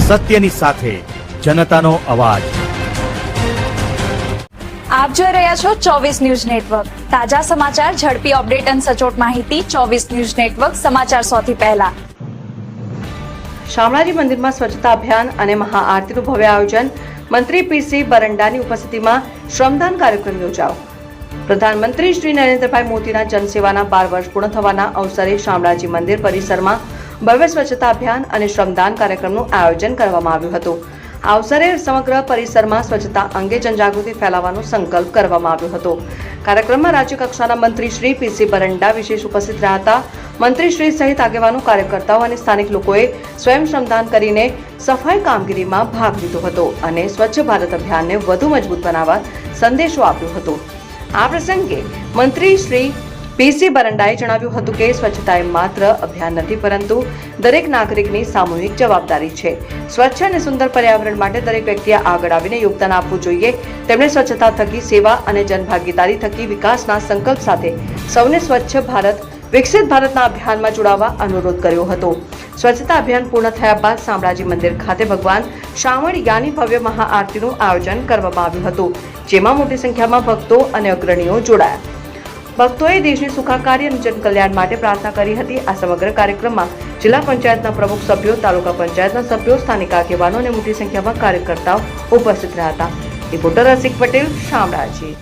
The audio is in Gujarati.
સત્યની સાથે જનતાનો અવાજ। આપ જોઈ રહ્યા છો 24 ન્યૂઝ નેટવર્ક। તાજા સમાચાર, ઝડપી અપડેટ અને સચોટ માહિતી 24 ન્યૂઝ નેટવર્ક સમાચાર સૌથી પહેલા। શામળાજી મંદિરમાં સ્વચ્છતા અભિયાન અને મહાઆરતીનું ભવ્ય આયોજન। મંત્રી પીસી બરંડાની ઉપસ્થિતિમાં શ્રમદાન કાર્યક્રમ યોજાયો। પ્રધાનમંત્રી શ્રી નરેન્દ્રભાઈ મોદીના જનસેવાના 12 વર્ષ પૂર્ણ થવાના અવસરે શામળાજી મંદિર પરિસરમાં ભવ્ય સ્વચ્છતા અભિયાન અને શ્રમદાન કાર્યક્રમનું આયોજન કરવામાં આવ્યું હતું। આ અવસરે સમગ્ર પરિસરમાં સ્વચ્છતા અંગે જનજાગૃતિ ફેલાવવાનો સંકલ્પ કરવામાં આવ્યો હતો। કાર્યક્રમમાં રાજ્ય કક્ષાના મંત્રી શ્રી પીસી બરંડા વિશેષ ઉપસ્થિત રહ્યા હતા। મંત્રી શ્રી સહિત આગેવાનો, કાર્યકર્તાઓ અને સ્થાનિક લોકોએ સ્વયં શ્રમદાન કરીને સફાઈ કામગીરીમાં ભાગ લીધો હતો અને સ્વચ્છ ભારત અભિયાનને વધુ મજબૂત બનાવવા સંદેશો આપ્યો હતો। આ પ્રસંગે મંત્રી શ્રી પીસી બરંડાએ જણાવ્યું હતું કે સ્વચ્છતા એ માત્ર અભિયાન નથી, પરંતુ દરેક નાગરિકની સામૂહિક જવાબદારી છે। સ્વચ્છ અને સુંદર પર્યાવરણ માટે દરેક વ્યક્તિએ આગળ આવીને યોગદાન આપવું જોઈએ। તેમણે સ્વચ્છતા થકી સેવા અને જનભાગીદારી થકી વિકાસના સંકલ્પ સાથે સૌને સ્વચ્છ ભારત વિકસિત ભારતના અભિયાનમાં જોડાવા અનુરોધ કર્યો હતો। સ્વચ્છતા અભિયાન પૂર્ણ થયા બાદ શામળાજી મંદિર ખાતે ભગવાન શામળિયાની ભવ્ય મહાઆરતીનું આયોજન કરવામાં આવ્યું હતું, જેમાં મોટી સંખ્યામાં ભક્તો અને અગ્રણીઓ જોડાયા। ભક્તોએ દેશની સુખાકારી અને જનકલ્યાણ માટે પ્રાર્થના કરી હતી। આ સમગ્ર કાર્યક્રમમાં જિલ્લા પંચાયતના પ્રમુખ સભ્યો, તાલુકા પંચાયતના સભ્યો, સ્થાનિક આગેવાનો અને મોટી સંખ્યામાં કાર્યકર્તાઓ ઉપસ્થિત રહ્યા હતા। રિપોર્ટર રસિક પટેલ, શામળાજી।